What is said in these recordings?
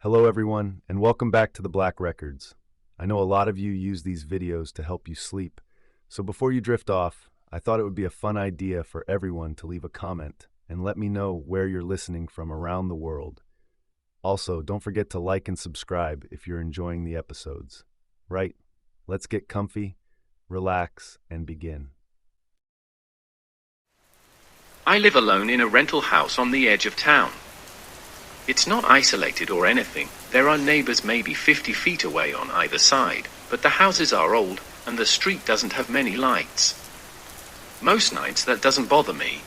Hello everyone, and welcome back to the Black Records. I know a lot of you use these videos to help you sleep, so before you drift off, I thought it would be a fun idea for everyone to leave a comment and let me know where you're listening from around the world. Also, don't forget to like and subscribe if you're enjoying the episodes. Right, let's get comfy, relax, and begin. I live alone in a rental house on the edge of town. It's not isolated or anything. There are neighbors maybe 50 feet away on either side, but the houses are old and the street doesn't have many lights. Most nights that doesn't bother me.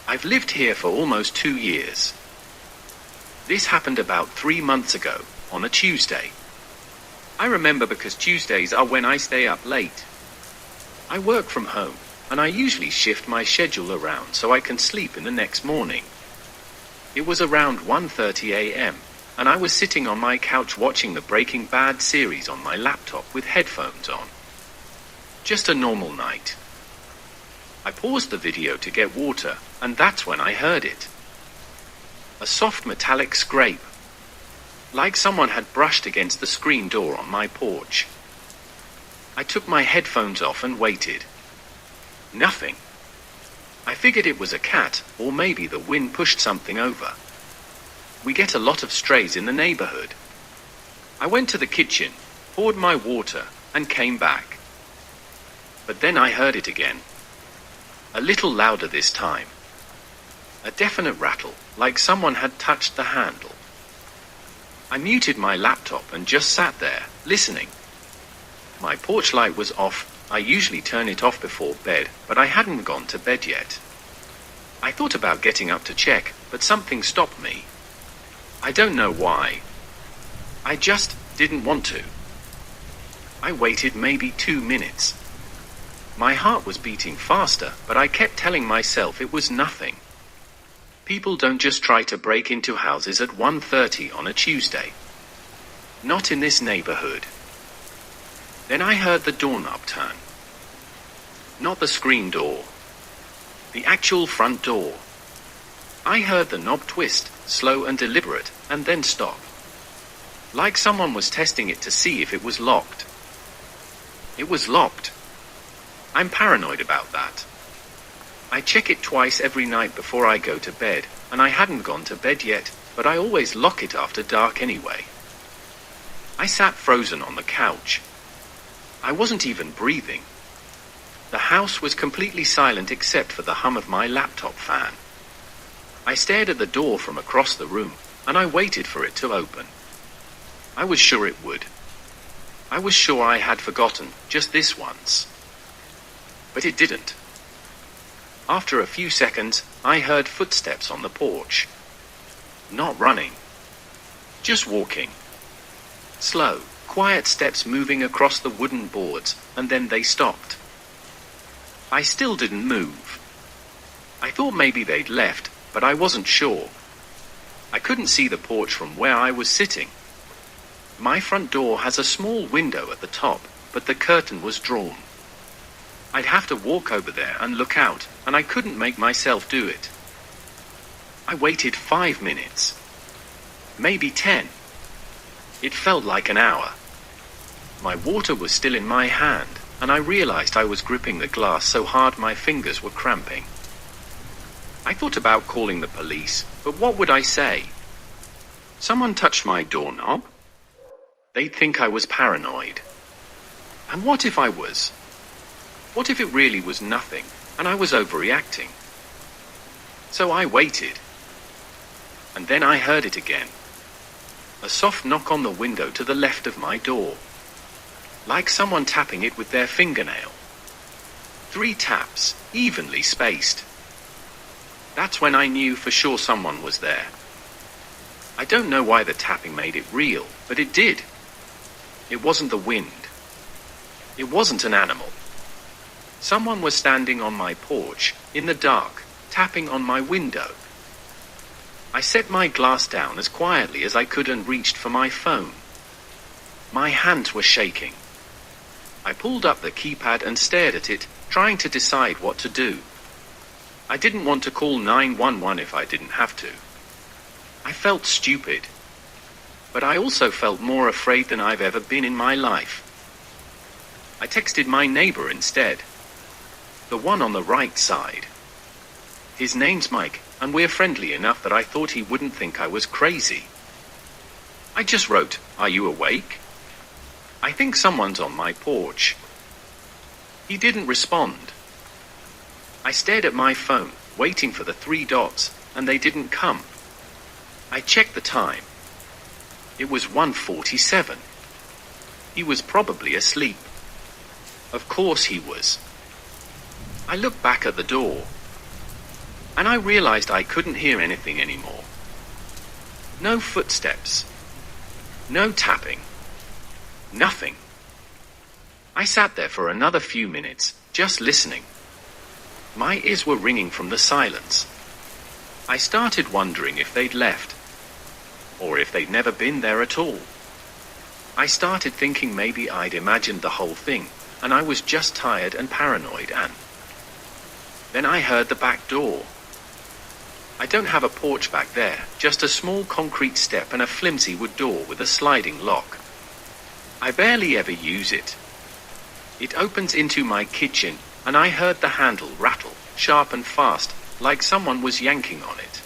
I've lived here for almost 2 years. This happened about 3 months ago, on a Tuesday. I remember because Tuesdays are when I stay up late. I work from home, and I usually shift my schedule around so I can sleep in the next morning. It was around 1:30 a.m., and I was sitting on my couch watching the Breaking Bad series on my laptop with headphones on. Just a normal night. I paused the video to get water, and that's when I heard it. A soft metallic scrape, like someone had brushed against the screen door on my porch. I took my headphones off and waited. Nothing. I figured it was a cat, or maybe the wind pushed something over. We get a lot of strays in the neighborhood. I went to the kitchen, poured my water, and came back. But then I heard it again. A little louder this time. A definite rattle, like someone had touched the handle. I muted my laptop and just sat there, listening. My porch light was off. I usually turn it off before bed, but I hadn't gone to bed yet. I thought about getting up to check, but something stopped me. I don't know why. I just didn't want to. I waited maybe 2 minutes. My heart was beating faster, but I kept telling myself it was nothing. People don't just try to break into houses at 1:30 on a Tuesday. Not in this neighborhood. Then I heard the doorknob turn. Not the screen door. The actual front door. I heard the knob twist, slow and deliberate, and then stop. Like someone was testing it to see if it was locked. It was locked. I'm paranoid about that. I check it twice every night before I go to bed, and I hadn't gone to bed yet, but I always lock it after dark anyway. I sat frozen on the couch. I wasn't even breathing. The house was completely silent except for the hum of my laptop fan. I stared at the door from across the room, and I waited for it to open. I was sure it would. I was sure I had forgotten, just this once. But it didn't. After a few seconds, I heard footsteps on the porch. Not running. Just walking. Slow, quiet steps moving across the wooden boards, and then they stopped. I still didn't move. I thought maybe they'd left, but I wasn't sure. I couldn't see the porch from where I was sitting. My front door has a small window at the top, but the curtain was drawn. I'd have to walk over there and look out, and I couldn't make myself do it. I waited 5 minutes. Maybe 10. It felt like an hour. My water was still in my hand, and I realized I was gripping the glass so hard my fingers were cramping. I thought about calling the police, but what would I say? Someone touched my doorknob? They'd think I was paranoid. And what if I was? What if it really was nothing, and I was overreacting? So I waited. And then I heard it again. A soft knock on the window to the left of my door. Like someone tapping it with their fingernail. 3 taps, evenly spaced. That's when I knew for sure someone was there. I don't know why the tapping made it real, but it did. It wasn't the wind. It wasn't an animal. Someone was standing on my porch, in the dark, tapping on my window. I set my glass down as quietly as I could and reached for my phone. My hands were shaking. I pulled up the keypad and stared at it, trying to decide what to do. I didn't want to call 911 if I didn't have to. I felt stupid. but I also felt more afraid than I've ever been in my life. I texted my neighbor instead. The one on the right side. His name's Mike, and we're friendly enough that I thought he wouldn't think I was crazy. I just wrote, "Are you awake? I think someone's on my porch." He didn't respond. I stared at my phone, waiting for the 3 dots, and they didn't come. I checked the time. It was 1:47. He was probably asleep. Of course he was. I looked back at the door, and I realized I couldn't hear anything anymore. No footsteps. No tapping. Nothing. I sat there for another few minutes, just listening. My ears were ringing from the silence. I started wondering if they'd left, or if they'd never been there at all. I started thinking maybe I'd imagined the whole thing, and I was just tired and paranoid, and then I heard the back door. I don't have a porch back there, just a small concrete step and a flimsy wood door with a sliding lock. I barely ever use it. It opens into my kitchen, and I heard the handle rattle, sharp and fast, like someone was yanking on it.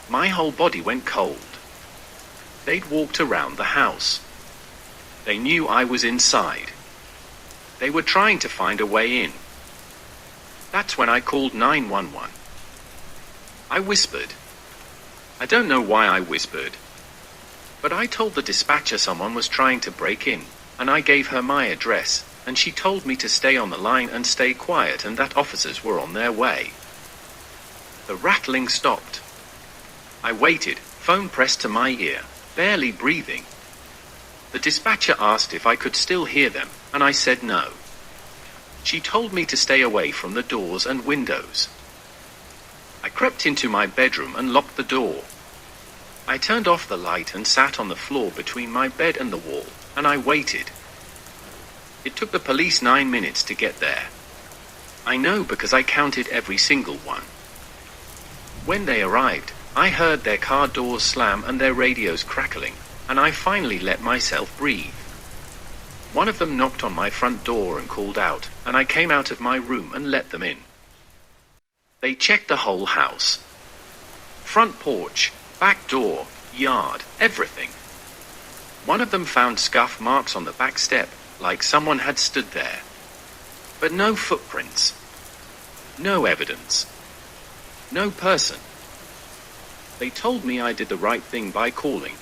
My whole body went cold. They'd walked around the house. They knew I was inside. They were trying to find a way in. That's when I called 911. I whispered. I don't know why I whispered, but I told the dispatcher someone was trying to break in, and I gave her my address, and she told me to stay on the line and stay quiet and that officers were on their way. The rattling stopped. I waited, phone pressed to my ear, barely breathing. The dispatcher asked if I could still hear them, and I said no. She told me to stay away from the doors and windows. I crept into my bedroom and locked the door. I turned off the light and sat on the floor between my bed and the wall, and I waited. It took the police 9 minutes to get there. I know because I counted every single one. When they arrived, I heard their car doors slam and their radios crackling, and I finally let myself breathe. One of them knocked on my front door and called out, and I came out of my room and let them in. They checked the whole house. Front porch, back door, yard, everything. One of them found scuff marks on the back step, like someone had stood there. But no footprints. No evidence. No person. They told me I did the right thing by calling.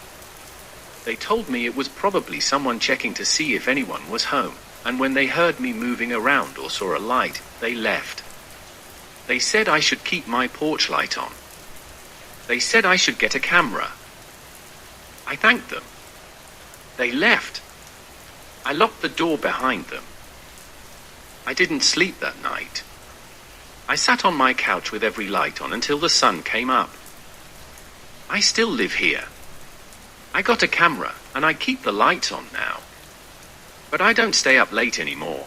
They told me it was probably someone checking to see if anyone was home, and when they heard me moving around or saw a light, they left. They said I should keep my porch light on. They said I should get a camera. I thanked them. They left. I locked the door behind them. I didn't sleep that night. I sat on my couch with every light on until the sun came up. I still live here. I got a camera, and I keep the lights on now. But I don't stay up late anymore.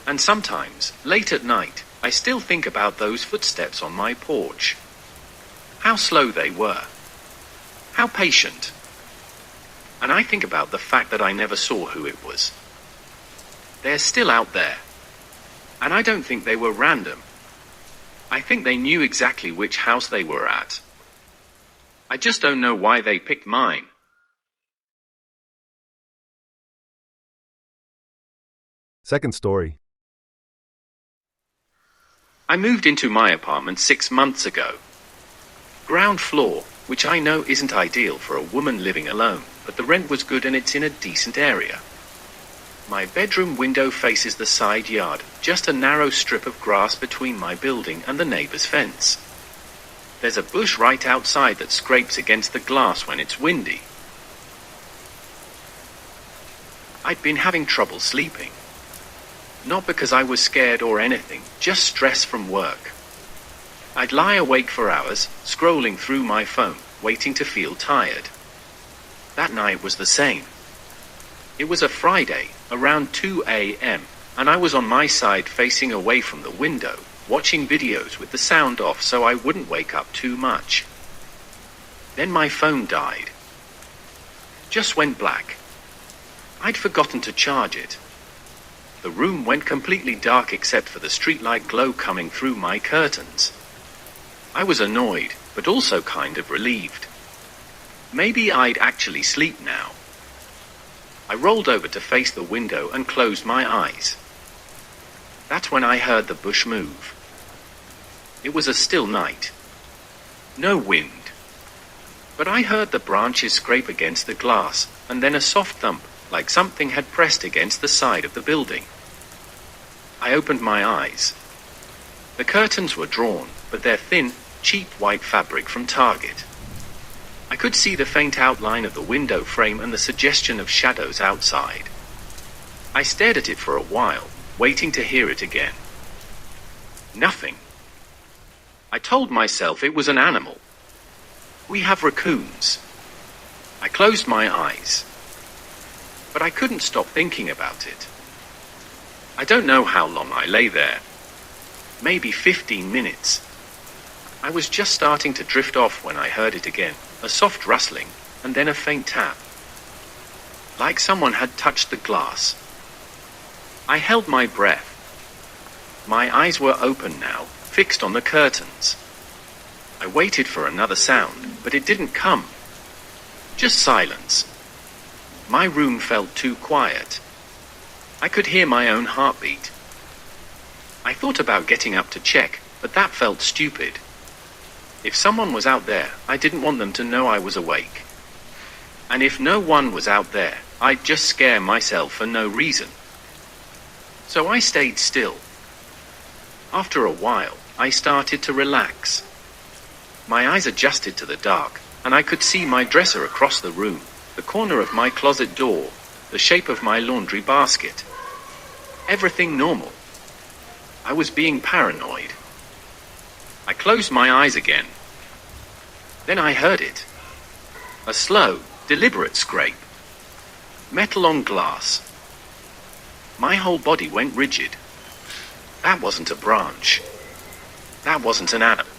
And sometimes, late at night, I still think about those footsteps on my porch. How slow they were. How patient. And I think about the fact that I never saw who it was. They're still out there. And I don't think they were random. I think they knew exactly which house they were at. I just don't know why they picked mine. Second story. I moved into my apartment 6 months ago. Ground floor, which I know isn't ideal for a woman living alone, but the rent was good and it's in a decent area. My bedroom window faces the side yard, just a narrow strip of grass between my building and the neighbor's fence. There's a bush right outside that scrapes against the glass when it's windy. I'd been having trouble sleeping. Not because I was scared or anything, just stress from work. I'd lie awake for hours, scrolling through my phone, waiting to feel tired. That night was the same. It was a Friday, around 2 a.m., and I was on my side facing away from the window, watching videos with the sound off so I wouldn't wake up too much. Then my phone died. just went black. I'd forgotten to charge it. The room went completely dark except for the streetlight glow coming through my curtains. I was annoyed, but also kind of relieved. Maybe I'd actually sleep now. I rolled over to face the window and closed my eyes. That's when I heard the bush move. It was a still night. No wind. But I heard the branches scrape against the glass, and then a soft thump, like something had pressed against the side of the building. I opened my eyes. The curtains were drawn, but they're thin, cheap white fabric from Target. I could see the faint outline of the window frame and the suggestion of shadows outside. I stared at it for a while, waiting to hear it again. Nothing. I told myself it was an animal. We have raccoons. I closed my eyes. But I couldn't stop thinking about it. I don't know how long I lay there. Maybe 15 minutes. I was just starting to drift off when I heard it again, a soft rustling, and then a faint tap. Like someone had touched the glass. I held my breath. My eyes were open now, fixed on the curtains. I waited for another sound, but it didn't come. Just silence. My room felt too quiet. I could hear my own heartbeat. I thought about getting up to check, but that felt stupid. If someone was out there, I didn't want them to know I was awake. And if no one was out there, I'd just scare myself for no reason. So I stayed still. After a while, I started to relax. My eyes adjusted to the dark, and I could see my dresser across the room, the corner of my closet door, the shape of my laundry basket. Everything normal. I was being paranoid. I closed my eyes again. Then I heard it. A slow, deliberate scrape. Metal on glass. My whole body went rigid. That wasn't a branch. That wasn't an animal.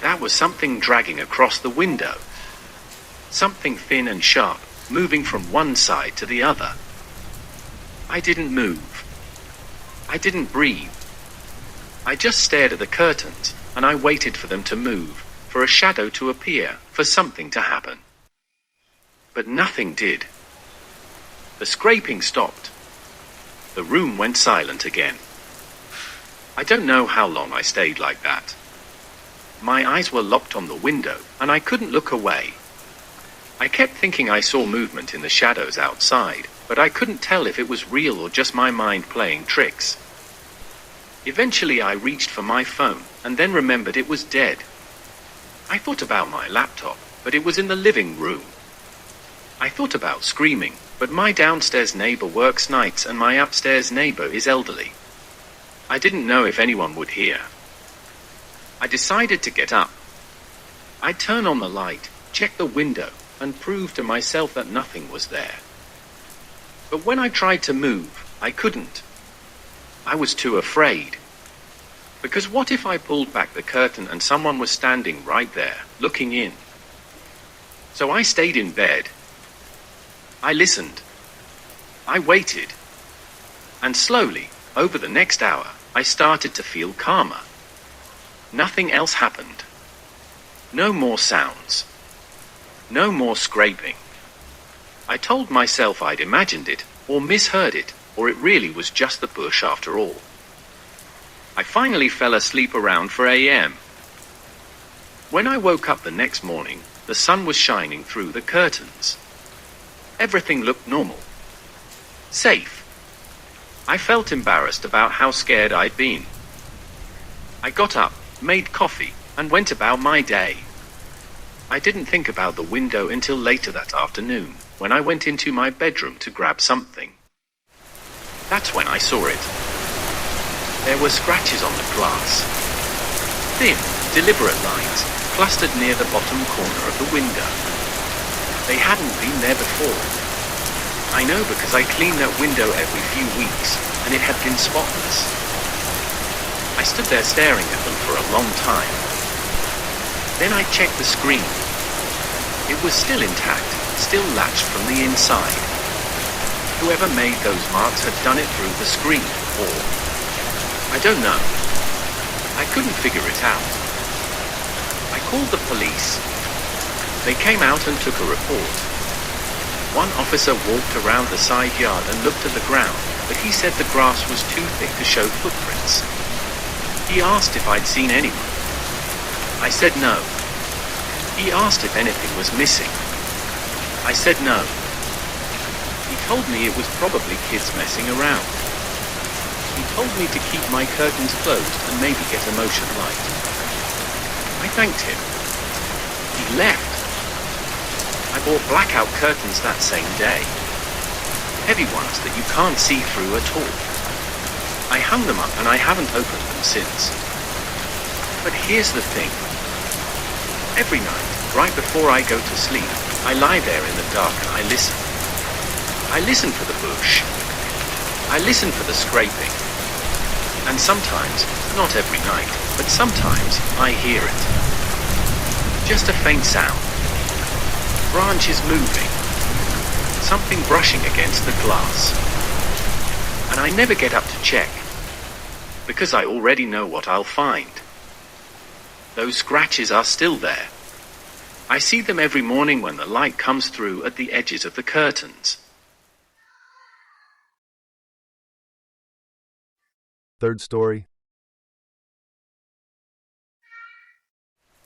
That was something dragging across the window. Something thin and sharp, moving from one side to the other. I didn't move. I didn't breathe. I just stared at the curtains, and I waited for them to move, for a shadow to appear, for something to happen. But nothing did. The scraping stopped. The room went silent again. I don't know how long I stayed like that. My eyes were locked on the window, and I couldn't look away. I kept thinking I saw movement in the shadows outside, but I couldn't tell if it was real or just my mind playing tricks. Eventually I reached for my phone, and then remembered it was dead. I thought about my laptop, but it was in the living room. I thought about screaming, but my downstairs neighbor works nights and my upstairs neighbor is elderly. I didn't know if anyone would hear. I decided to get up. I'd turn on the light, check the window, and prove to myself that nothing was there. But when I tried to move, I couldn't. I was too afraid. Because what if I pulled back the curtain and someone was standing right there, looking in? So I stayed in bed. I listened. I waited. And slowly, over the next hour, I started to feel calmer. Nothing else happened. No more sounds. No more scraping. I told myself I'd imagined it, or misheard it, or it really was just the bush after all. I finally fell asleep around 4 a.m. When I woke up the next morning, the sun was shining through the curtains. Everything looked normal. Safe. I felt embarrassed about how scared I'd been. I got up, made coffee, and went about my day. I didn't think about the window until later that afternoon, when I went into my bedroom to grab something. That's when I saw it. There were scratches on the glass. Thin, deliberate lines, clustered near the bottom corner of the window. They hadn't been there before. I know because I clean that window every few weeks, and it had been spotless. I stood there staring at them for a long time. Then I checked the screen. It was still intact, still latched from the inside. Whoever made those marks had done it through the screen, or... I don't know. I couldn't figure it out. I called the police. They came out and took a report. One officer walked around the side yard and looked at the ground, but he said the grass was too thick to show footprints. He asked if I'd seen anyone. I said no. He asked if anything was missing. I said no. He told me it was probably kids messing around. He told me to keep my curtains closed and maybe get a motion light. I thanked him. He left. I bought blackout curtains that same day. Heavy ones that you can't see through at all. I hung them up and I haven't opened them since. But here's the thing. Every night, right before I go to sleep, I lie there in the dark and I listen. I listen for the bush. I listen for the scraping. And sometimes, not every night, but sometimes I hear it. Just a faint sound. Branches moving. Something brushing against the glass. And I never get up to check, because I already know what I'll find. Those scratches are still there. I see them every morning when the light comes through at the edges of the curtains. Third story.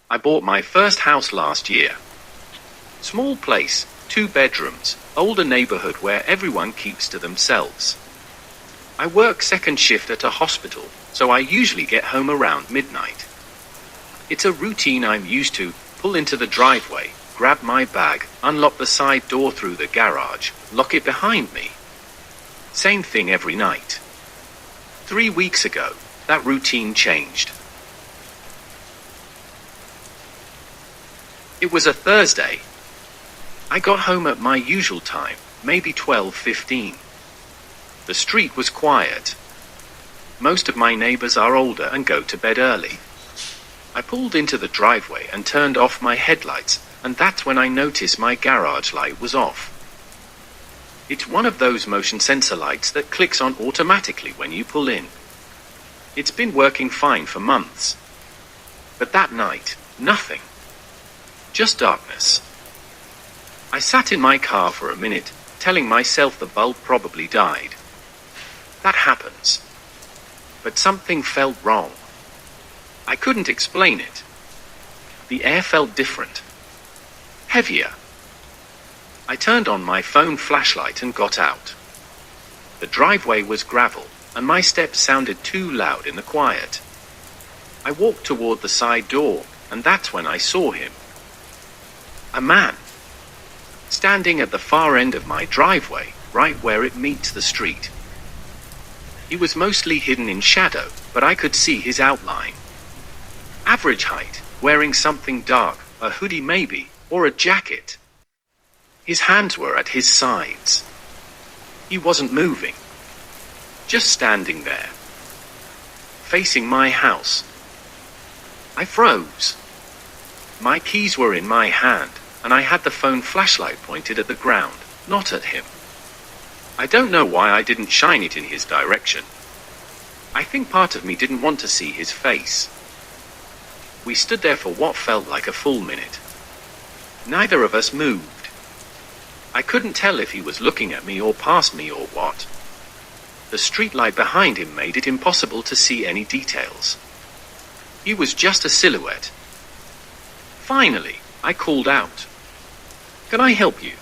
I bought my first house last year. Small place, 2 bedrooms, older neighborhood where everyone keeps to themselves. I work second shift at a hospital, so I usually get home around midnight. It's a routine I'm used to. Pull into the driveway, grab my bag, unlock the side door through the garage, lock it behind me. Same thing every night. 3 weeks ago, that routine changed. It was a Thursday. I got home at my usual time, maybe 12:15. The street was quiet. Most of my neighbors are older and go to bed early. I pulled into the driveway and turned off my headlights, and that's when I noticed my garage light was off. It's one of those motion sensor lights that clicks on automatically when you pull in. It's been working fine for months. But that night, nothing. Just darkness. I sat in my car for a minute, telling myself the bulb probably died. That happens. But something felt wrong. I couldn't explain it. The air felt different. Heavier. I turned on my phone flashlight and got out. The driveway was gravel, and my steps sounded too loud in the quiet. I walked toward the side door, and that's when I saw him. A man. Standing at the far end of my driveway, right where it meets the street. He was mostly hidden in shadow, but I could see his outline. Average height, wearing something dark, a hoodie maybe, or a jacket. His hands were at his sides. He wasn't moving. Just standing there. Facing my house. I froze. My keys were in my hand, and I had the phone flashlight pointed at the ground, not at him. I don't know why I didn't shine it in his direction. I think part of me didn't want to see his face. We stood there for what felt like a full minute. Neither of us moved. I couldn't tell if he was looking at me or past me or what. The streetlight behind him made it impossible to see any details. He was just a silhouette. Finally, I called out. "Can I help you?"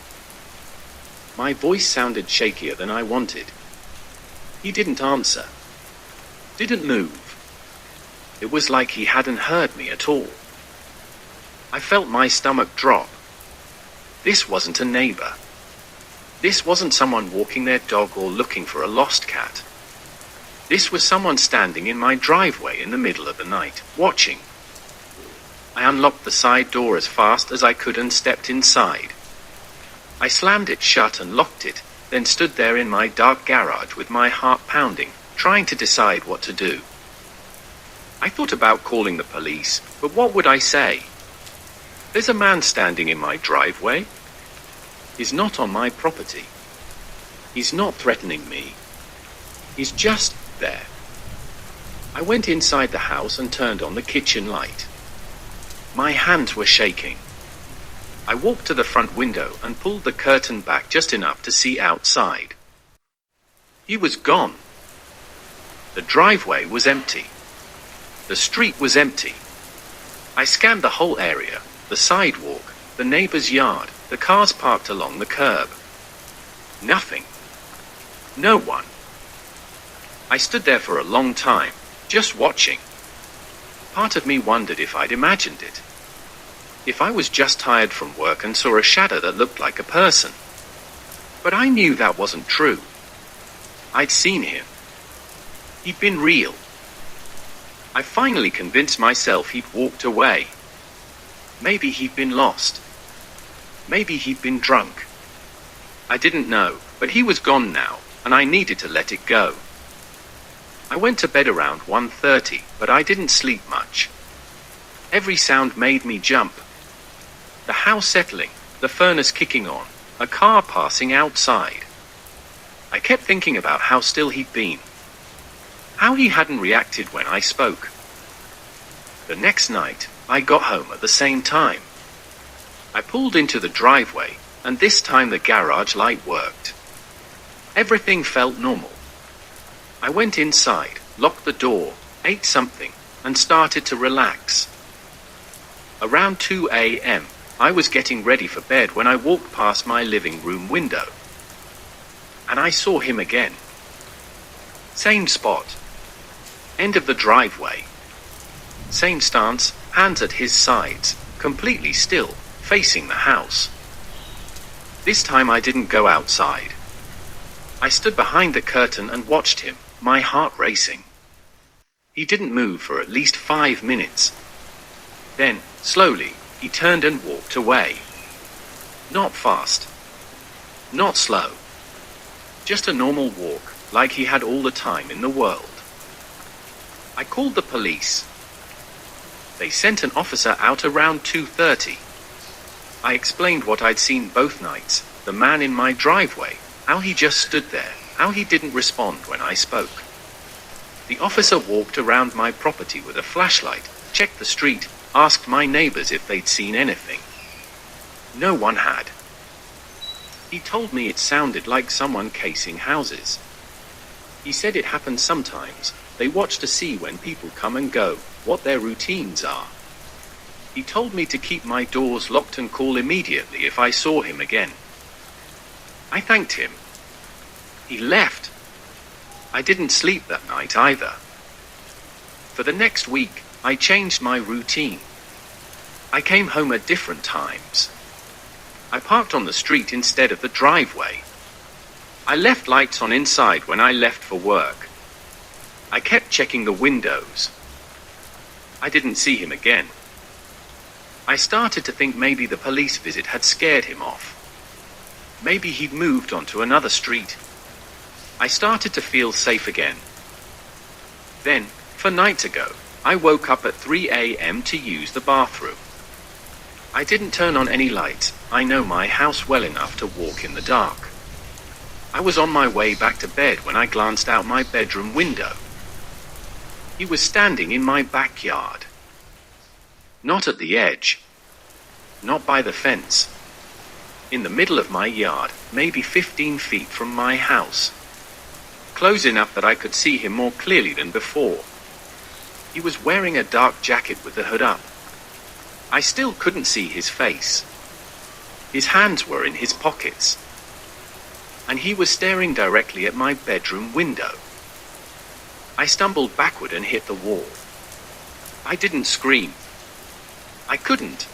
My voice sounded shakier than I wanted. He didn't answer. Didn't move. It was like he hadn't heard me at all. I felt my stomach drop. This wasn't a neighbor. This wasn't someone walking their dog or looking for a lost cat. This was someone standing in my driveway in the middle of the night, watching. I unlocked the side door as fast as I could and stepped inside. I slammed it shut and locked it, then stood there in my dark garage with my heart pounding, trying to decide what to do. I thought about calling the police, but what would I say? There's a man standing in my driveway. is not on my property. He's not threatening me. He's just there. I went inside the house and turned on the kitchen light. My hands were shaking. I walked to the front window and pulled the curtain back just enough to see outside. He was gone. The driveway was empty. The street was empty. I scanned the whole area, the sidewalk, the neighbor's yard, the cars parked along the curb. Nothing. No one. I stood there for a long time, just watching. Part of me wondered if I'd imagined it. If I was just tired from work and saw a shadow that looked like a person. But I knew that wasn't true. I'd seen him. He'd been real. I finally convinced myself he'd walked away. Maybe he'd been lost. Maybe he'd been drunk. I didn't know, but he was gone now, and I needed to let it go. I went to bed around 1:30, but I didn't sleep much. Every sound made me jump. The house settling, the furnace kicking on, a car passing outside. I kept thinking about how still he'd been. How he hadn't reacted when I spoke. The next night, I got home at the same time. I pulled into the driveway, and this time the garage light worked. Everything felt normal. I went inside, locked the door, ate something, and started to relax. Around 2 a.m., I was getting ready for bed when I walked past my living room window. And I saw him again. Same spot. End of the driveway. Same stance, hands at his sides, completely still, facing the house. This time I didn't go outside. I stood behind the curtain and watched him, my heart racing. He didn't move for at least 5 minutes. Then, slowly, he turned and walked away. Not fast. Not slow. Just a normal walk, like he had all the time in the world. I called the police. They sent an officer out around 2:30. I explained what I'd seen both nights, the man in my driveway, how he just stood there, how he didn't respond when I spoke. The officer walked around my property with a flashlight, checked the street, asked my neighbors if they'd seen anything. No one had. He told me it sounded like someone casing houses. He said it happens sometimes. They watch to see when people come and go, what their routines are. He told me to keep my doors locked and call immediately if I saw him again. I thanked him. He left. I didn't sleep that night either. For the next week, I changed my routine. I came home at different times. I parked on the street instead of the driveway. I left lights on inside when I left for work. I kept checking the windows. I didn't see him again. I started to think maybe the police visit had scared him off. Maybe he'd moved onto another street. I started to feel safe again. Then, 4 nights ago, I woke up at 3 a.m. to use the bathroom. I didn't turn on any lights. I know my house well enough to walk in the dark. I was on my way back to bed when I glanced out my bedroom window. He was standing in my backyard. Not at the edge. Not by the fence. In the middle of my yard, maybe 15 feet from my house. Close enough that I could see him more clearly than before. He was wearing a dark jacket with the hood up. I still couldn't see his face. His hands were in his pockets. And he was staring directly at my bedroom window. I stumbled backward and hit the wall. I didn't scream. I couldn't.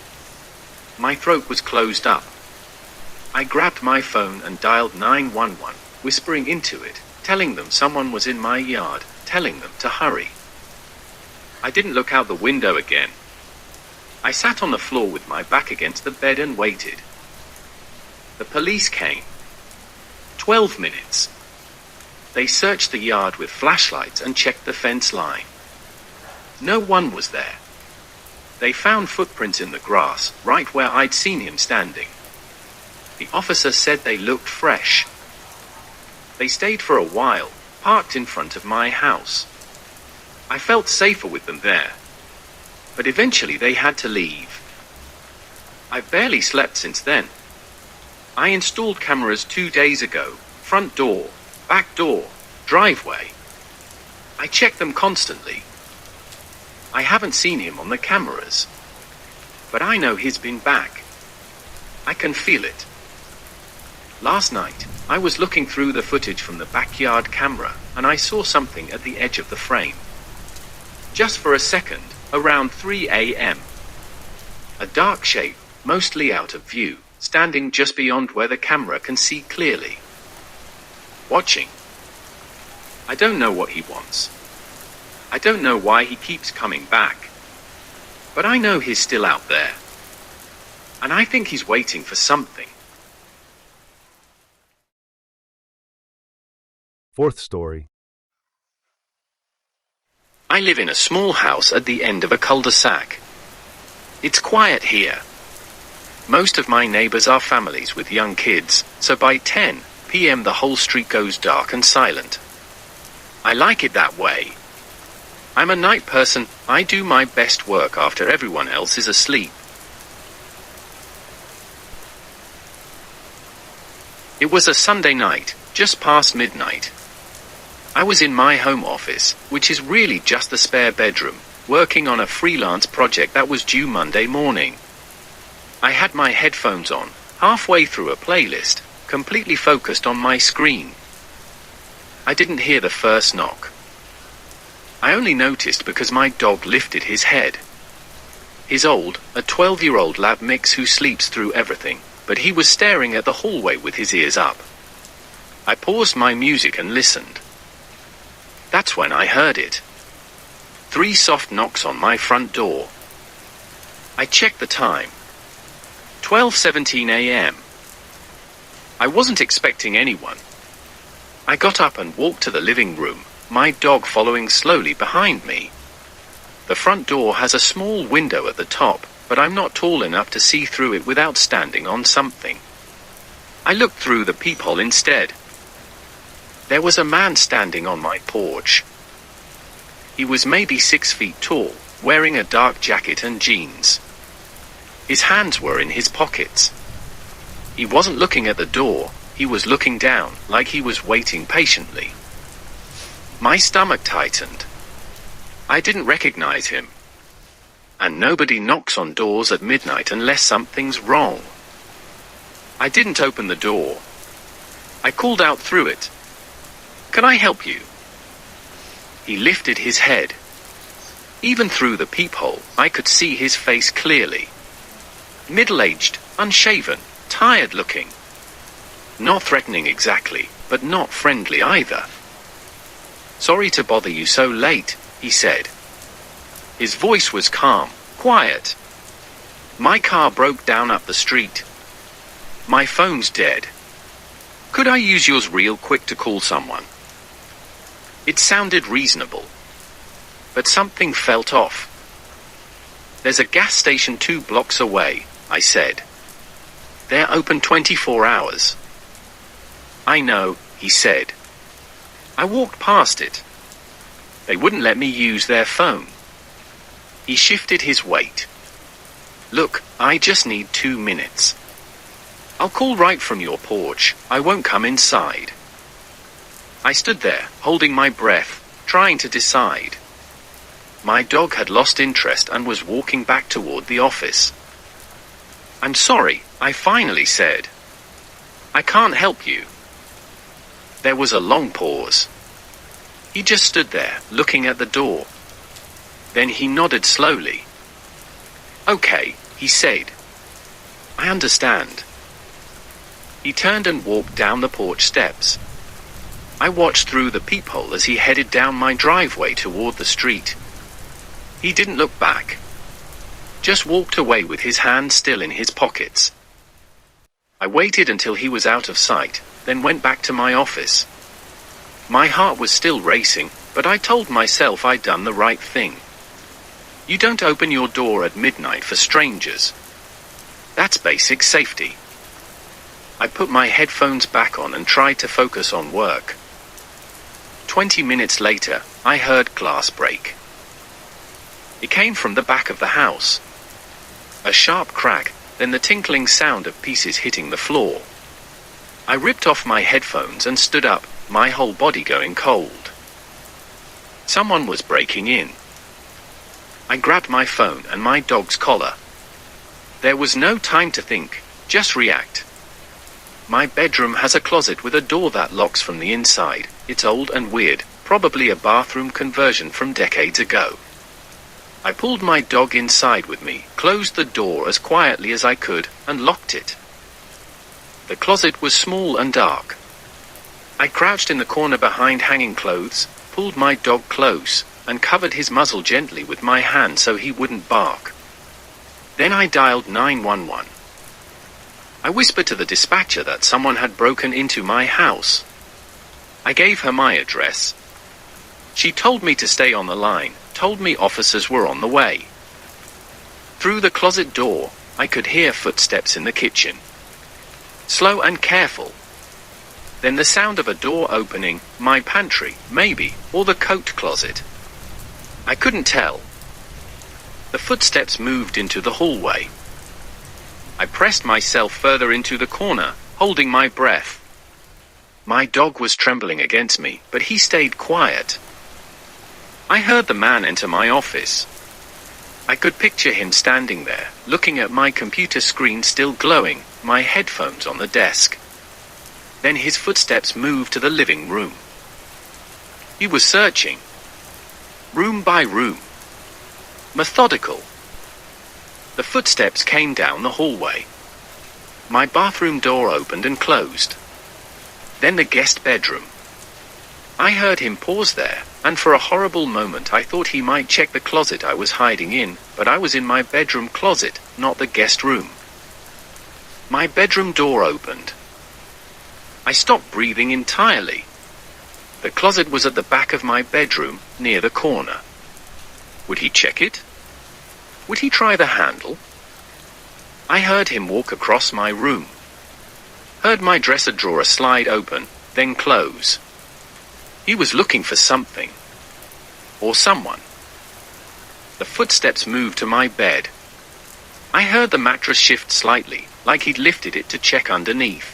My throat was closed up. I grabbed my phone and dialed 911, whispering into it, telling them someone was in my yard, telling them to hurry. I didn't look out the window again. I sat on the floor with my back against the bed and waited. The police came. 12 minutes. They searched the yard with flashlights and checked the fence line. No one was there. They found footprints in the grass, right where I'd seen him standing. The officer said they looked fresh. They stayed for a while, parked in front of my house. I felt safer with them there. But eventually they had to leave. I've barely slept since then. I installed cameras 2 days ago. Front door, back door, driveway. I check them constantly. I haven't seen him on the cameras. But I know he's been back. I can feel it. Last night, I was looking through the footage from the backyard camera, and I saw something at the edge of the frame. Just for a second, around 3 a.m. A dark shape, mostly out of view, standing just beyond where the camera can see clearly. Watching. I don't know what he wants. I don't know why he keeps coming back. But I know he's still out there. And I think he's waiting for something. Fourth story. I live in a small house at the end of a cul-de-sac. It's quiet here. Most of my neighbors are families with young kids, so by 10 p.m. the whole street goes dark and silent. I like it that way. I'm a night person. I do my best work after everyone else is asleep. It was a Sunday night, just past midnight. I was in my home office, which is really just the spare bedroom, working on a freelance project that was due Monday morning. I had my headphones on, halfway through a playlist, completely focused on my screen. I didn't hear the first knock. I only noticed because my dog lifted his head. He's old, a 12-year-old lab mix who sleeps through everything, but he was staring at the hallway with his ears up. I paused my music and listened. That's when I heard it. 3 soft knocks on my front door. I checked the time. 12:17 a.m. I wasn't expecting anyone. I got up and walked to the living room, my dog following slowly behind me. The front door has a small window at the top, but I'm not tall enough to see through it without standing on something. I looked through the peephole instead. There was a man standing on my porch. He was maybe 6 feet tall, wearing a dark jacket and jeans. His hands were in his pockets. He wasn't looking at the door, he was looking down, like he was waiting patiently. My stomach tightened. I didn't recognize him. And nobody knocks on doors at midnight unless something's wrong. I didn't open the door. I called out through it. Can I help you? He lifted his head. Even through the peephole, I could see his face clearly. Middle-aged, unshaven, tired-looking. Not threatening exactly, but not friendly either. Sorry to bother you so late, he said. His voice was calm, quiet. My car broke down up the street. My phone's dead. Could I use yours real quick to call someone? It sounded reasonable. But something felt off. There's a gas station 2 blocks away, I said. They're open 24 hours. I know, he said. I walked past it. They wouldn't let me use their phone. He shifted his weight. Look, I just need 2 minutes. I'll call right from your porch. I won't come inside. I stood there, holding my breath, trying to decide. My dog had lost interest and was walking back toward the office. I'm sorry, I finally said. I can't help you. There was a long pause. He just stood there, looking at the door. Then he nodded slowly. Okay, he said. I understand. He turned and walked down the porch steps. I watched through the peephole as he headed down my driveway toward the street. He didn't look back. Just walked away with his hands still in his pockets. I waited until he was out of sight, then went back to my office. My heart was still racing, but I told myself I'd done the right thing. You don't open your door at midnight for strangers. That's basic safety. I put my headphones back on and tried to focus on work. 20 minutes later, I heard glass break. It came from the back of the house. A sharp crack, then the tinkling sound of pieces hitting the floor. I ripped off my headphones and stood up, my whole body going cold. Someone was breaking in. I grabbed my phone and my dog's collar. There was no time to think, just react. My bedroom has a closet with a door that locks from the inside. It's old and weird, probably a bathroom conversion from decades ago. I pulled my dog inside with me, closed the door as quietly as I could, and locked it. The closet was small and dark. I crouched in the corner behind hanging clothes, pulled my dog close, and covered his muzzle gently with my hand so he wouldn't bark. Then I dialed 911. I whispered to the dispatcher that someone had broken into my house. I gave her my address. She told me to stay on the line, told me officers were on the way. Through the closet door, I could hear footsteps in the kitchen. Slow and careful. Then the sound of a door opening, my pantry, maybe, or the coat closet. I couldn't tell. The footsteps moved into the hallway. I pressed myself further into the corner, holding my breath. My dog was trembling against me, but he stayed quiet. I heard the man enter my office. I could picture him standing there, looking at my computer screen still glowing, my headphones on the desk. Then his footsteps moved to the living room. He was searching. Room by room. Methodical. The footsteps came down the hallway. My bathroom door opened and closed. Then the guest bedroom. I heard him pause there, and for a horrible moment I thought he might check the closet I was hiding in, but I was in my bedroom closet, not the guest room. My bedroom door opened. I stopped breathing entirely. The closet was at the back of my bedroom, near the corner. Would he check it? Would he try the handle? I heard him walk across my room. Heard my dresser drawer slide open, then close. He was looking for something. Or someone. The footsteps moved to my bed. I heard the mattress shift slightly, like he'd lifted it to check underneath.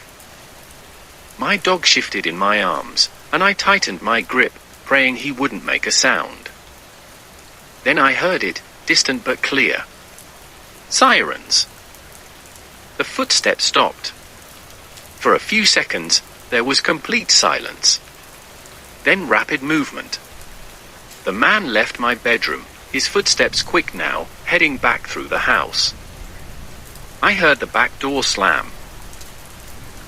My dog shifted in my arms, and I tightened my grip, praying he wouldn't make a sound. Then I heard it, distant but clear. Sirens. The footsteps stopped. For a few seconds, there was complete silence. Then rapid movement. The man left my bedroom, his footsteps quick now, heading back through the house. I heard the back door slam.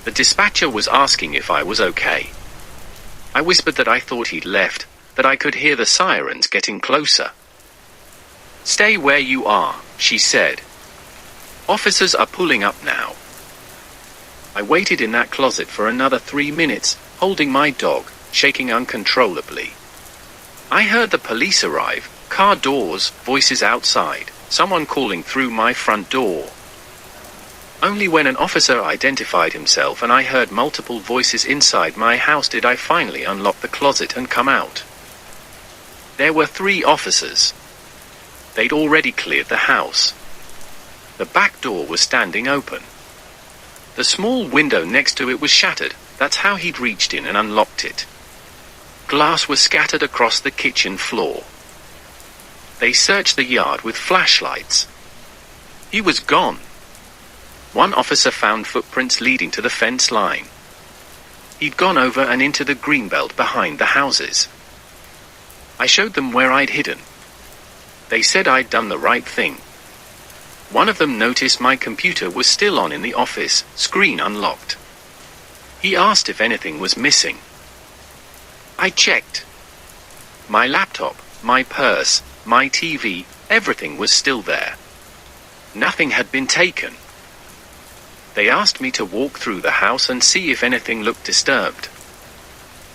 The dispatcher was asking if I was okay. I whispered that I thought he'd left, that I could hear the sirens getting closer. Stay where you are, she said. Officers are pulling up now. I waited in that closet for another 3 minutes, holding my dog, shaking uncontrollably. I heard the police arrive, car doors, voices outside, someone calling through my front door. Only when an officer identified himself and I heard multiple voices inside my house did I finally unlock the closet and come out. There were 3 officers. They'd already cleared the house. The back door was standing open. The small window next to it was shattered. That's how he'd reached in and unlocked it. Glass was scattered across the kitchen floor. They searched the yard with flashlights. He was gone. One officer found footprints leading to the fence line. He'd gone over and into the greenbelt behind the houses. I showed them where I'd hidden. They said I'd done the right thing. One of them noticed my computer was still on in the office, screen unlocked. He asked if anything was missing. I checked. My laptop, my purse, my TV, everything was still there. Nothing had been taken. They asked me to walk through the house and see if anything looked disturbed.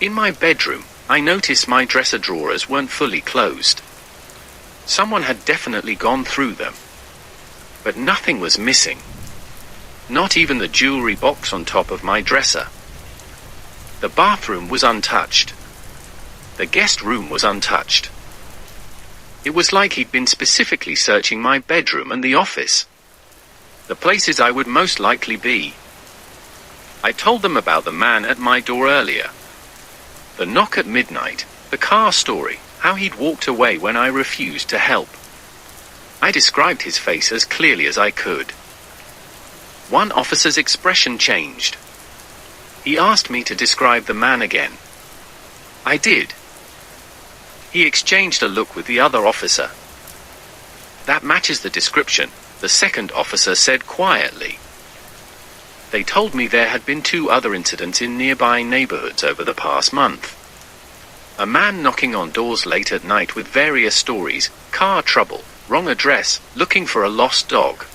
In my bedroom, I noticed my dresser drawers weren't fully closed. Someone had definitely gone through them. But nothing was missing. not even the jewelry box on top of my dresser. The bathroom was untouched. The guest room was untouched. It was like he'd been specifically searching my bedroom and the office, the places I would most likely be. I told them about the man at my door earlier. The knock at midnight, the car story, how he'd walked away when I refused to help. I described his face as clearly as I could. One officer's expression changed. He asked me to describe the man again. I did. He exchanged a look with the other officer. "That matches the description," the second officer said quietly. They told me there had been 2 other incidents in nearby neighborhoods over the past month. A man knocking on doors late at night with various stories, car trouble, wrong address, looking for a lost dog.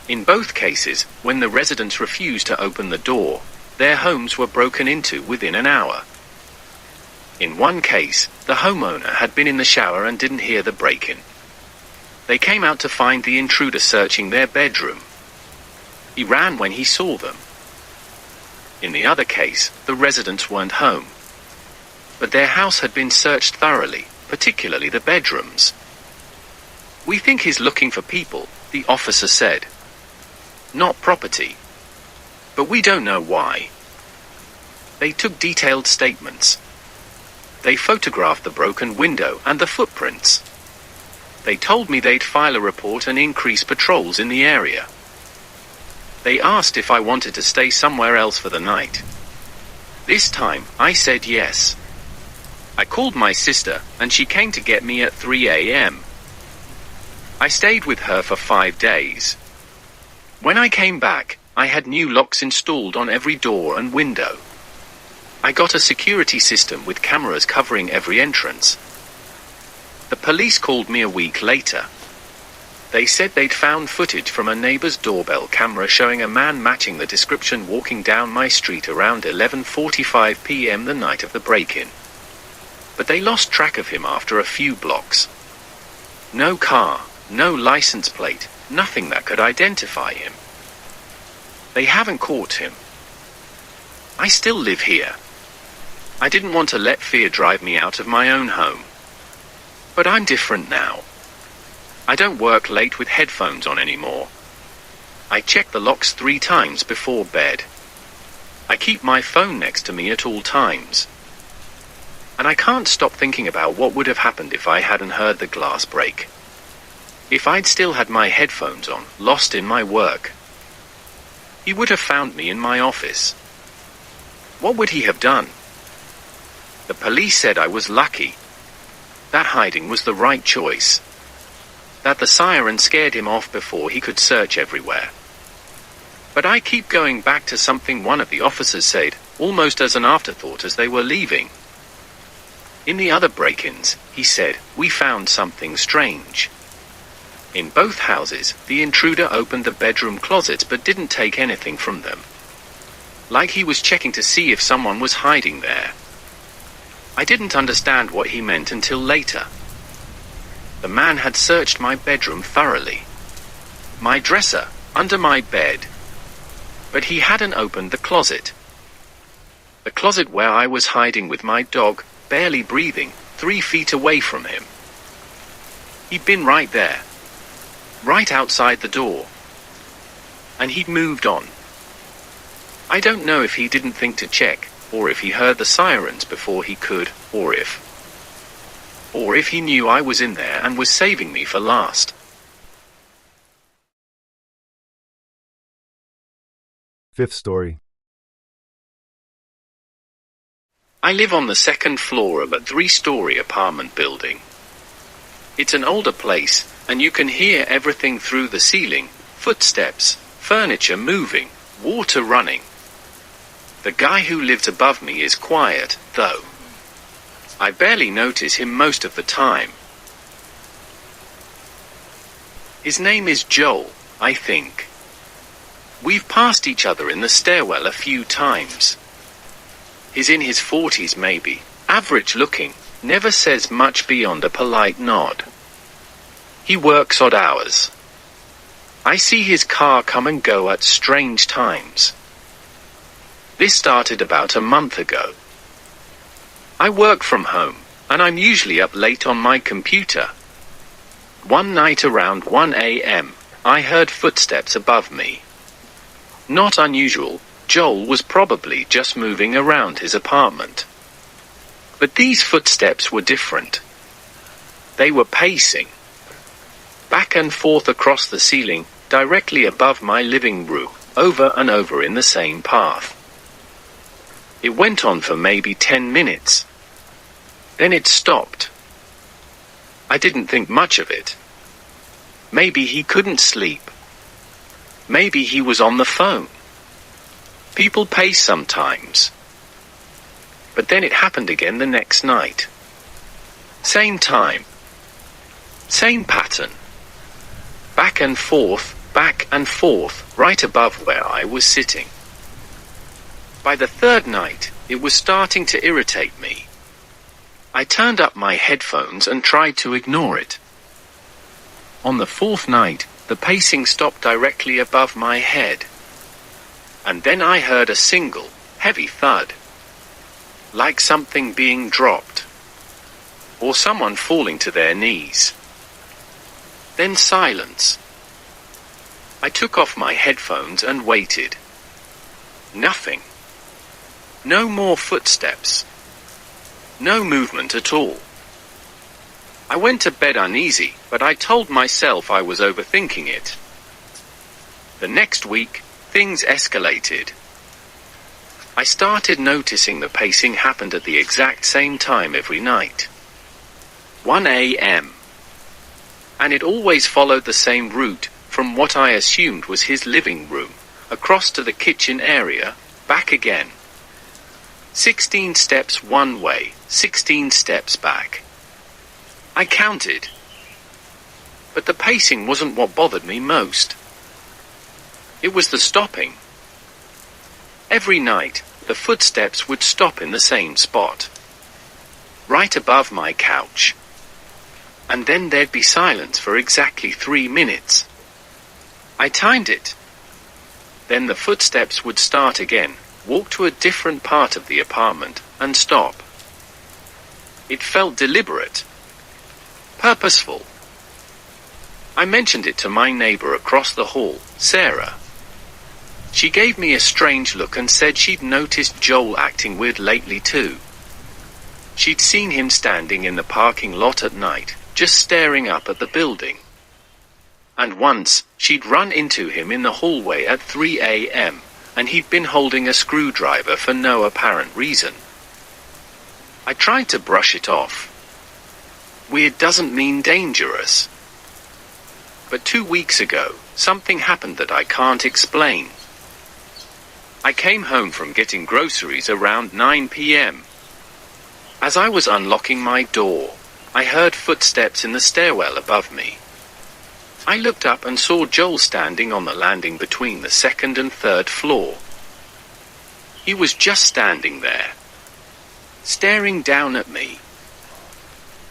In both cases, when the residents refused to open the door, their homes were broken into within an hour. In one case, the homeowner had been in the shower and didn't hear the break-in. They came out to find the intruder searching their bedroom. He ran when he saw them. In the other case, the residents weren't home, but their house had been searched thoroughly, particularly the bedrooms. "We think he's looking for people," the officer said. "Not property. But we don't know why." They took detailed statements. They photographed the broken window and the footprints. They told me they'd file a report and increase patrols in the area. They asked if I wanted to stay somewhere else for the night. This time, I said yes. I called my sister, and she came to get me at 3 a.m. I stayed with her for 5 days. When I came back, I had new locks installed on every door and window. I got a security system with cameras covering every entrance. The police called me a week later. They said they'd found footage from a neighbor's doorbell camera showing a man matching the description walking down my street around 11:45 p.m. the night of the break-in. But they lost track of him after a few blocks. No car, no license plate, nothing that could identify him. They haven't caught him. I still live here. I didn't want to let fear drive me out of my own home. But I'm different now. I don't work late with headphones on anymore. I check the locks 3 times before bed. I keep my phone next to me at all times. And I can't stop thinking about what would have happened if I hadn't heard the glass break. If I'd still had my headphones on, lost in my work. He would have found me in my office. What would he have done? The police said I was lucky. That hiding was the right choice. That the siren scared him off before he could search everywhere. But I keep going back to something one of the officers said, almost as an afterthought as they were leaving. In the other break-ins, he said, we found something strange. In both houses, the intruder opened the bedroom closets but didn't take anything from them. Like he was checking to see if someone was hiding there. I didn't understand what he meant until later. The man had searched my bedroom thoroughly. My dresser, under my bed. But he hadn't opened the closet. The closet where I was hiding with my dog, barely breathing, 3 feet away from him. He'd been right there. Right outside the door. And he'd moved on. I don't know if he didn't think to check, or if he heard the sirens before he could, or if he knew I was in there and was saving me for last. Fifth story. I live on the 2nd floor of a 3-story apartment building. It's an older place, and you can hear everything through the ceiling, footsteps, furniture moving, water running. The guy who lives above me is quiet, though. I barely notice him most of the time. His name is Joel, I think. We've passed each other in the stairwell a few times. He's in his 40s maybe, average looking, never says much beyond a polite nod. He works odd hours. I see his car come and go at strange times. This started about a month ago. I work from home, and I'm usually up late on my computer. One night around 1 a.m., I heard footsteps above me. Not unusual, Joel was probably just moving around his apartment. But these footsteps were different. They were pacing back and forth across the ceiling, directly above my living room, over and over in the same path. It went on for maybe 10 minutes. Then it stopped. I didn't think much of it. Maybe he couldn't sleep. Maybe he was on the phone. People pace sometimes. But then it happened again the next night. Same time. Same pattern. Back and forth, right above where I was sitting. By the third night, it was starting to irritate me. I turned up my headphones and tried to ignore it. On the fourth night, the pacing stopped directly above my head. And then I heard a single, heavy thud. Like something being dropped. Or someone falling to their knees. Then silence. I took off my headphones and waited. Nothing. No more footsteps. No movement at all. I went to bed uneasy, but I told myself I was overthinking it. The next week, things escalated. I started noticing the pacing happened at the exact same time every night. 1 a.m. And it always followed the same route, from what I assumed was his living room, across to the kitchen area, back again. 16 steps one way, 16 steps back. I counted. But the pacing wasn't what bothered me most. It was the stopping. Every night, the footsteps would stop in the same spot. Right above my couch. And then there'd be silence for exactly 3 minutes. I timed it. Then the footsteps would start again, walk to a different part of the apartment, and stop. It felt deliberate. Purposeful. I mentioned it to my neighbor across the hall, Sarah. She gave me a strange look and said she'd noticed Joel acting weird lately too. She'd seen him standing in the parking lot at night, just staring up at the building. And once, she'd run into him in the hallway at 3 a.m., and he'd been holding a screwdriver for no apparent reason. I tried to brush it off. Weird doesn't mean dangerous. But 2 weeks ago, something happened that I can't explain. I came home from getting groceries around 9 p.m. As I was unlocking my door, I heard footsteps in the stairwell above me. I looked up and saw Joel standing on the landing between the second and third floor. He was just standing there, staring down at me.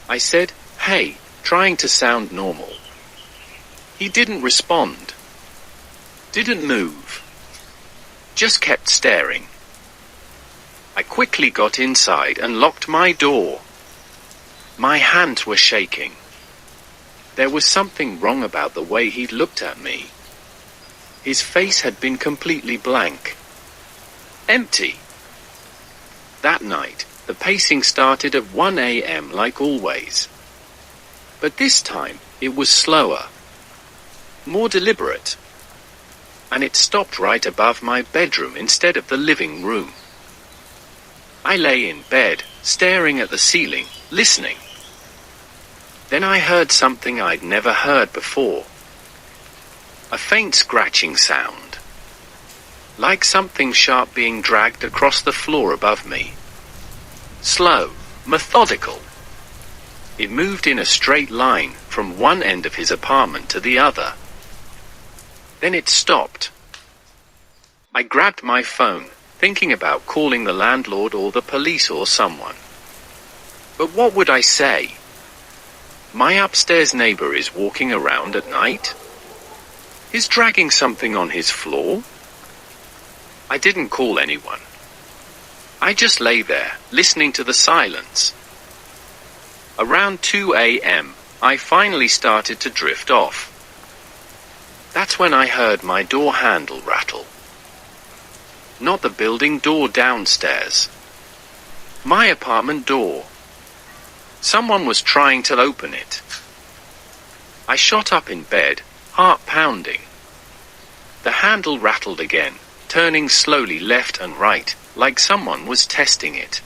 I said, "Hey," trying to sound normal. He didn't respond. Didn't move. Just kept staring. I quickly got inside and locked my door. My hands were shaking. There was something wrong about the way he'd looked at me. His face had been completely blank. Empty. That night, the pacing started at 1 a.m. like always. But this time, it was slower. More deliberate. And it stopped right above my bedroom instead of the living room. I lay in bed, staring at the ceiling, listening. Then I heard something I'd never heard before. A faint scratching sound. Like something sharp being dragged across the floor above me. Slow, methodical. It moved in a straight line from one end of his apartment to the other. Then it stopped. I grabbed my phone, thinking about calling the landlord or the police or someone. But what would I say? My upstairs neighbor is walking around at night? He's dragging something on his floor. I didn't call anyone. I just lay there, listening to the silence. Around 2 a.m., I finally started to drift off. That's when I heard my door handle rattle. Not the building door downstairs. My apartment door. Someone was trying to open it. I shot up in bed, heart pounding. The handle rattled again, turning slowly left and right, like someone was testing it.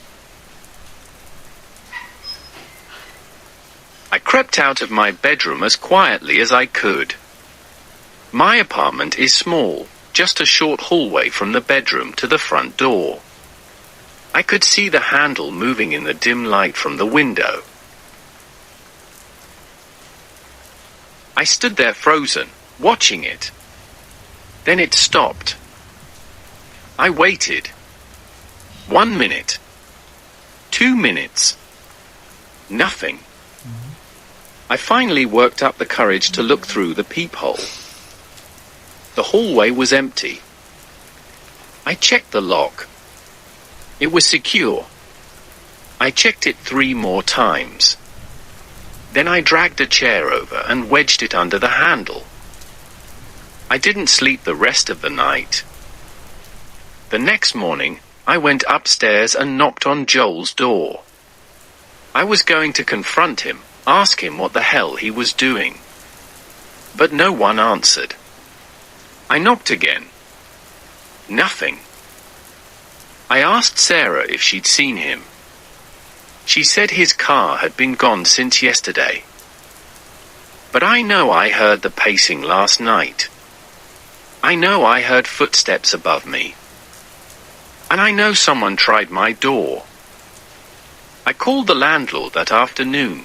I crept out of my bedroom as quietly as I could. My apartment is small, just a short hallway from the bedroom to the front door. I could see the handle moving in the dim light from the window. I stood there frozen, watching it. Then it stopped. I waited. 1 minute. 2 minutes. Nothing. I finally worked up the courage to look through the peephole. The hallway was empty. I checked the lock. It was secure. I checked it 3 more times. Then I dragged a chair over and wedged it under the handle. I didn't sleep the rest of the night. The next morning, I went upstairs and knocked on Joel's door. I was going to confront him, ask him what the hell he was doing. But no one answered. I knocked again. Nothing. I asked Sarah if she'd seen him. She said his car had been gone since yesterday. But I know I heard the pacing last night. I know I heard footsteps above me. And I know someone tried my door. I called the landlord that afternoon.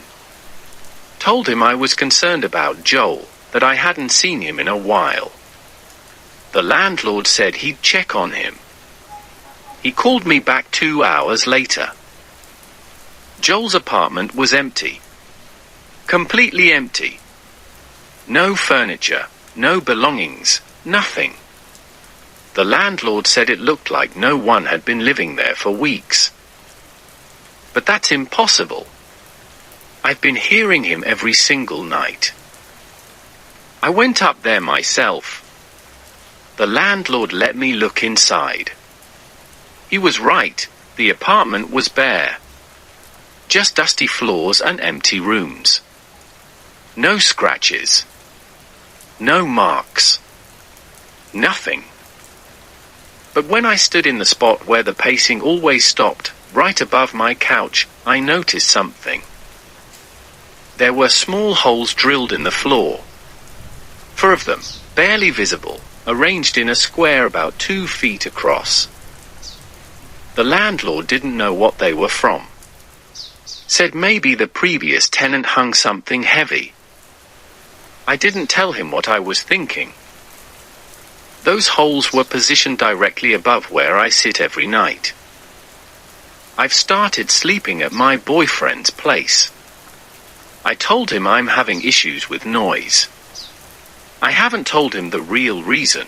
Told him I was concerned about Joel, that I hadn't seen him in a while. The landlord said he'd check on him. He called me back 2 hours later. Joel's apartment was empty. Completely empty. No furniture, no belongings, nothing. The landlord said it looked like no one had been living there for weeks. But that's impossible. I've been hearing him every single night. I went up there myself. The landlord let me look inside. He was right, the apartment was bare. Just dusty floors and empty rooms. No scratches. No marks. Nothing. But when I stood in the spot where the pacing always stopped, right above my couch, I noticed something. There were small holes drilled in the floor. 4 of them, barely visible, arranged in a square about 2 feet across. The landlord didn't know what they were from. Said maybe the previous tenant hung something heavy. I didn't tell him what I was thinking. Those holes were positioned directly above where I sit every night. I've started sleeping at my boyfriend's place. I told him I'm having issues with noise. I haven't told him the real reason.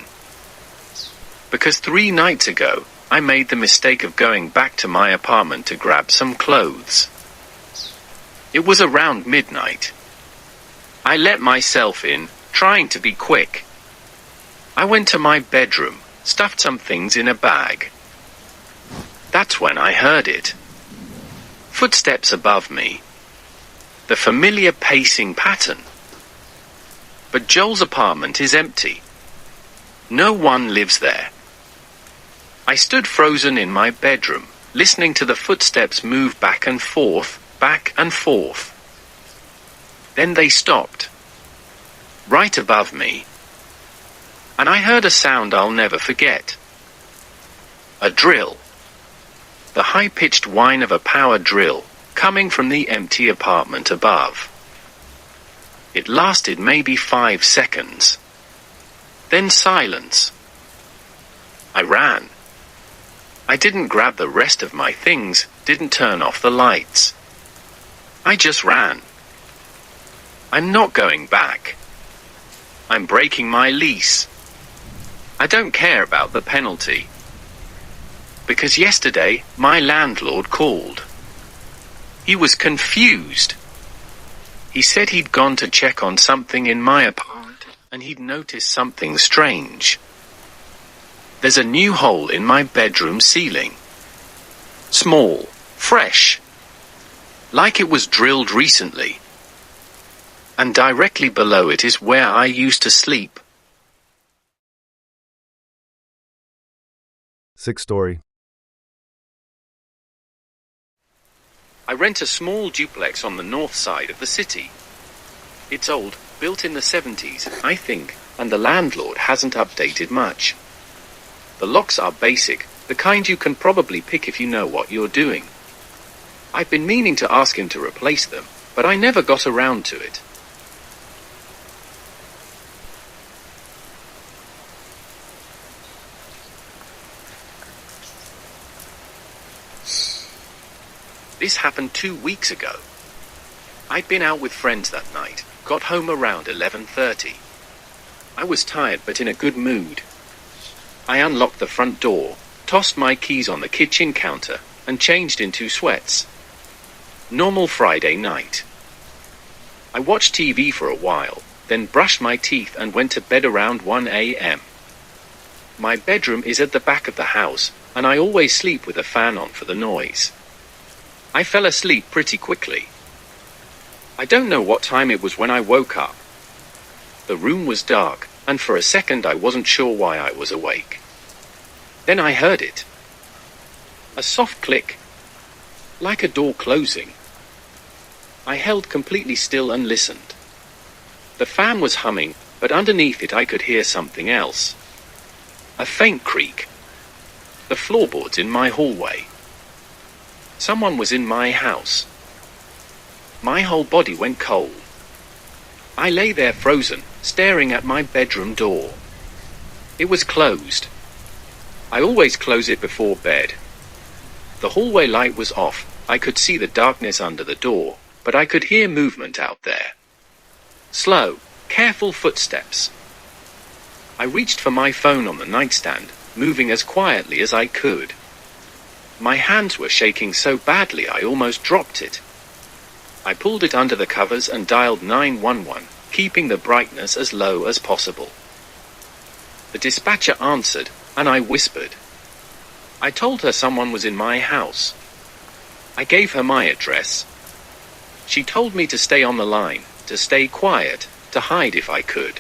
Because 3 nights ago, I made the mistake of going back to my apartment to grab some clothes. It was around midnight. I let myself in, trying to be quick. I went to my bedroom, stuffed some things in a bag. That's when I heard it. Footsteps above me. The familiar pacing pattern. But Joel's apartment is empty. No one lives there. I stood frozen in my bedroom, listening to the footsteps move back and forth, back and forth. Then they stopped. Right above me. And I heard a sound I'll never forget. A drill. The high-pitched whine of a power drill, coming from the empty apartment above. It lasted maybe 5 seconds. Then silence. I ran. I didn't grab the rest of my things, didn't turn off the lights. I just ran. I'm not going back. I'm breaking my lease. I don't care about the penalty. Because yesterday, my landlord called. He was confused. He said he'd gone to check on something in my apartment, and he'd noticed something strange. There's a new hole in my bedroom ceiling. Small, fresh, like it was drilled recently. And directly below it is where I used to sleep. Sixth story. I rent a small duplex on the north side of the city. It's old, built in the 70s, I think, and the landlord hasn't updated much. The locks are basic, the kind you can probably pick if you know what you're doing. I've been meaning to ask him to replace them, but I never got around to it. This happened 2 weeks ago. I'd been out with friends that night, got home around 11:30. I was tired but in a good mood. I unlocked the front door, tossed my keys on the kitchen counter, and changed into sweats. Normal Friday night. I watched TV for a while, then brushed my teeth and went to bed around 1 a.m. My bedroom is at the back of the house, and I always sleep with a fan on for the noise. I fell asleep pretty quickly. I don't know what time it was when I woke up. The room was dark, and for a second I wasn't sure why I was awake. Then I heard it. A soft click, like a door closing. I held completely still and listened. The fan was humming, but underneath it I could hear something else. A faint creak. The floorboards in my hallway. Someone was in my house. My whole body went cold. I lay there frozen, staring at my bedroom door. It was closed. I always close it before bed. The hallway light was off. I could see the darkness under the door, but I could hear movement out there. Slow, careful footsteps. I reached for my phone on the nightstand, moving as quietly as I could. My hands were shaking so badly I almost dropped it. I pulled it under the covers and dialed 911, keeping the brightness as low as possible. The dispatcher answered, and I whispered. I told her someone was in my house. I gave her my address. She told me to stay on the line, to stay quiet, to hide if I could.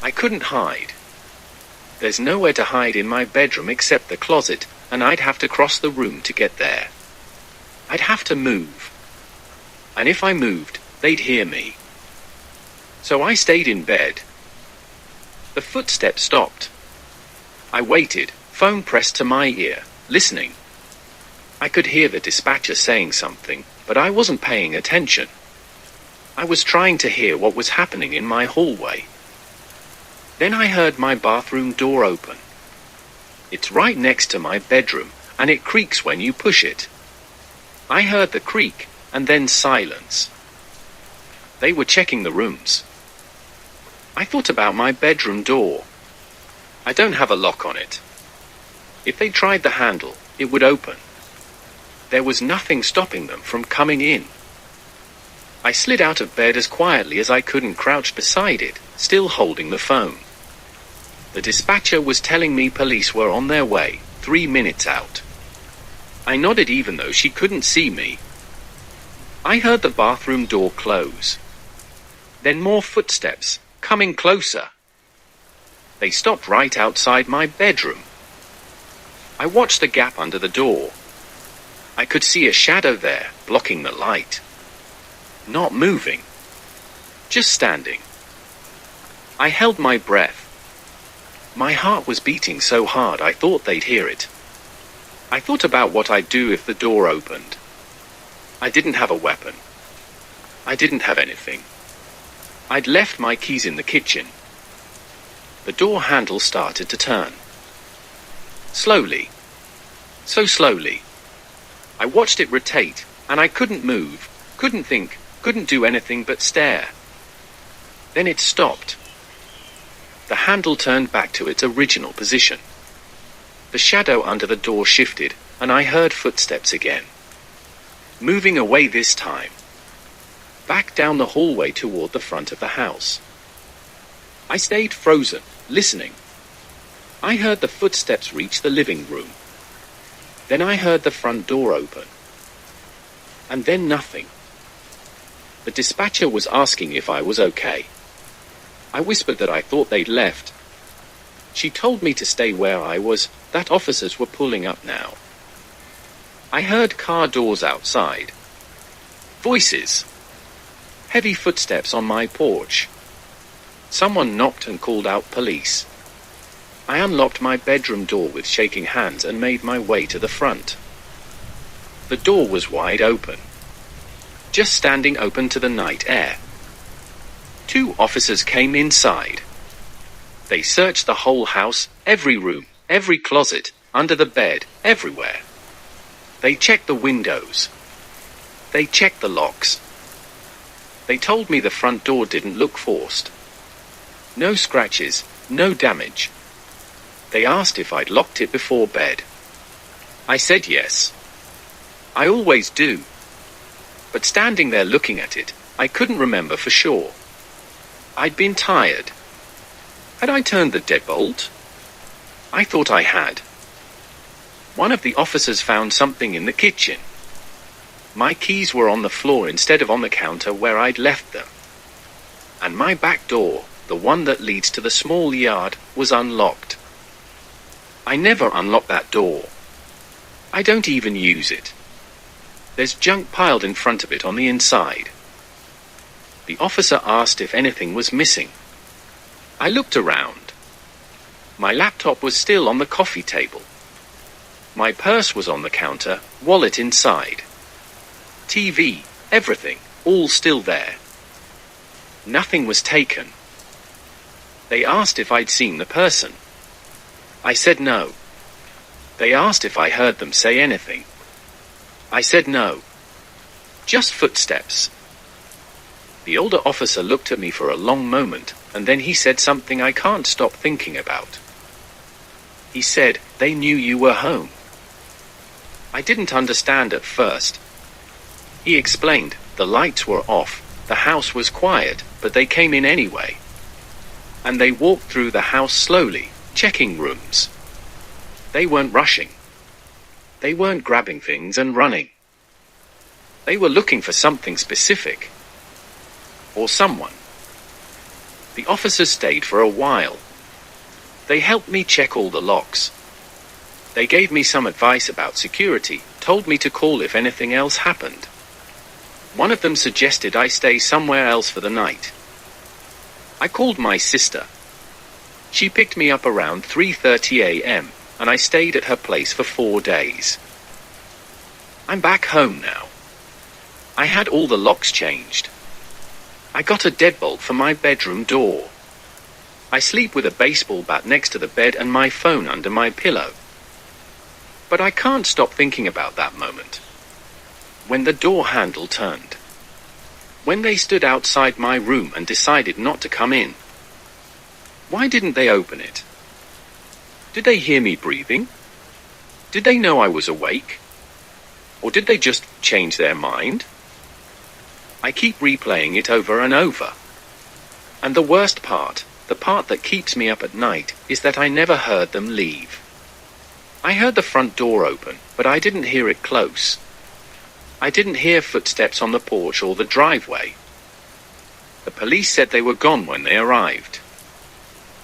I couldn't hide. There's nowhere to hide in my bedroom except the closet, and I'd have to cross the room to get there. I'd have to move. And if I moved, they'd hear me. So I stayed in bed. The footsteps stopped. I waited, phone pressed to my ear, listening. I could hear the dispatcher saying something, but I wasn't paying attention. I was trying to hear what was happening in my hallway. Then I heard my bathroom door open. It's right next to my bedroom, and it creaks when you push it. I heard the creak, and then silence. They were checking the rooms. I thought about my bedroom door. I don't have a lock on it. If they tried the handle, it would open. There was nothing stopping them from coming in. I slid out of bed as quietly as I could and crouched beside it, still holding the phone. The dispatcher was telling me police were on their way, 3 minutes out. I nodded even though she couldn't see me. I heard the bathroom door close. Then more footsteps, coming closer. They stopped right outside my bedroom. I watched the gap under the door. I could see a shadow there, blocking the light. Not moving. Just standing. I held my breath. My heart was beating so hard I thought they'd hear it. I thought about what I'd do if the door opened. I didn't have a weapon. I didn't have anything. I'd left my keys in the kitchen. The door handle started to turn. Slowly. So slowly. I watched it rotate, and I couldn't move, couldn't think, couldn't do anything but stare. Then it stopped. The handle turned back to its original position. The shadow under the door shifted, and I heard footsteps again. Moving away this time. Back down the hallway toward the front of the house. I stayed frozen, listening. I heard the footsteps reach the living room. Then I heard the front door open. And then nothing. The dispatcher was asking if I was okay. I whispered that I thought they'd left. She told me to stay where I was, that officers were pulling up now. I heard car doors outside. Voices. Heavy footsteps on my porch. Someone knocked and called out police. I unlocked my bedroom door with shaking hands and made my way to the front. The door was wide open. Just standing open to the night air. 2 officers came inside. They searched the whole house, every room, every closet, under the bed, everywhere. They checked the windows. They checked the locks. They told me the front door didn't look forced. No scratches, no damage. They asked if I'd locked it before bed. I said yes. I always do. But standing there looking at it, I couldn't remember for sure. I'd been tired. Had I turned the deadbolt? I thought I had. One of the officers found something in the kitchen. My keys were on the floor instead of on the counter where I'd left them. And my back door, the one that leads to the small yard, was unlocked. I never unlock that door. I don't even use it. There's junk piled in front of it on the inside. The officer asked if anything was missing. I looked around. My laptop was still on the coffee table. My purse was on the counter, wallet inside. TV, everything, all still there. Nothing was taken. They asked if I'd seen the person. I said no. They asked if I heard them say anything. I said no. Just footsteps. The older officer looked at me for a long moment, and then he said something I can't stop thinking about. He said, "They knew you were home." I didn't understand at first. He explained, the lights were off, the house was quiet, but they came in anyway. And they walked through the house slowly, checking rooms. They weren't rushing. They weren't grabbing things and running. They were looking for something specific. Or someone. The officers stayed for a while. They helped me check all the locks. They gave me some advice about security, told me to call if anything else happened. One of them suggested I stay somewhere else for the night. I called my sister. She picked me up around 3:30 a.m., and I stayed at her place for 4 days. I'm back home now. I had all the locks changed. I got a deadbolt for my bedroom door. I sleep with a baseball bat next to the bed and my phone under my pillow. But I can't stop thinking about that moment. When the door handle turned. When they stood outside my room and decided not to come in. Why didn't they open it? Did they hear me breathing? Did they know I was awake? Or did they just change their mind? I keep replaying it over and over. And the worst part, the part that keeps me up at night, is that I never heard them leave. I heard the front door open, but I didn't hear it close. I didn't hear footsteps on the porch or the driveway. The police said they were gone when they arrived.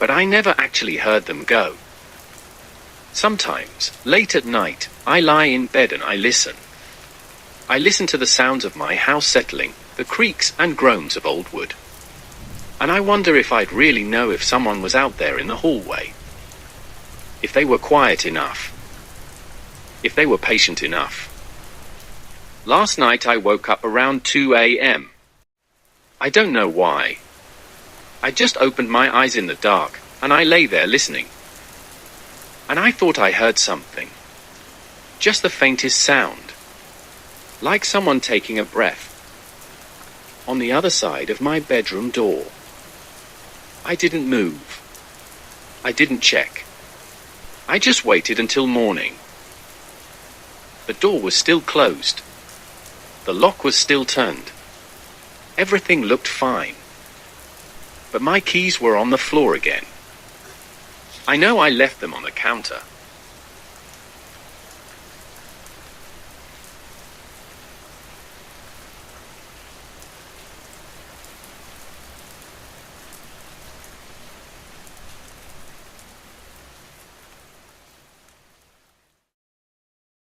But I never actually heard them go. Sometimes, late at night, I lie in bed and I listen. I listen to the sounds of my house settling, the creaks and groans of old wood. And I wonder if I'd really know if someone was out there in the hallway. If they were quiet enough. If they were patient enough. Last night I woke up around 2 a.m. I don't know why. I just opened my eyes in the dark, and I lay there listening. And I thought I heard something. Just the faintest sound. Like someone taking a breath. On the other side of my bedroom door. I didn't move. I didn't check. I just waited until morning. The door was still closed. The lock was still turned. Everything looked fine. But my keys were on the floor again. I know I left them on the counter,